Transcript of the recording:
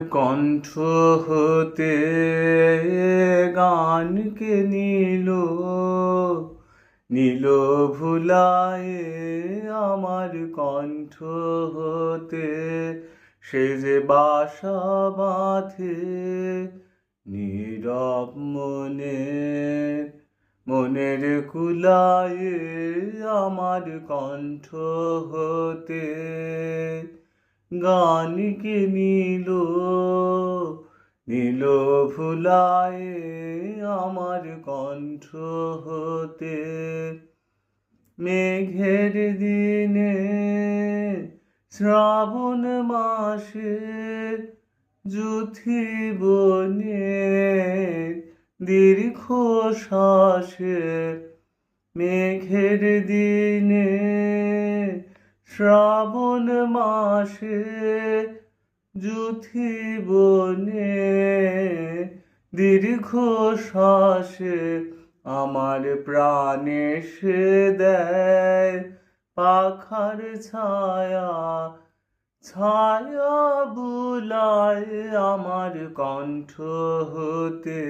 কণ্ঠ হতে গানকে নিল নীল ভুলায়ে আমার কণ্ঠ হতে সে যে বাসা বাঁধে নীরব মনের কুলায়ে আমার কণ্ঠ হতে গানকে নিল ভুলায়ে আমার কণ্ঠ হতে মেঘের দিনে শ্রাবণ মাসে যুথি বনে দীর্ঘ শ্বাসে মেঘের দিনে শ্রাবণ মাসে যুথি বনে দীর্ঘ শ্বাসে আমার প্রাণে সে দেয় পাখার ছায়া বুলায় আমার কণ্ঠ হতে।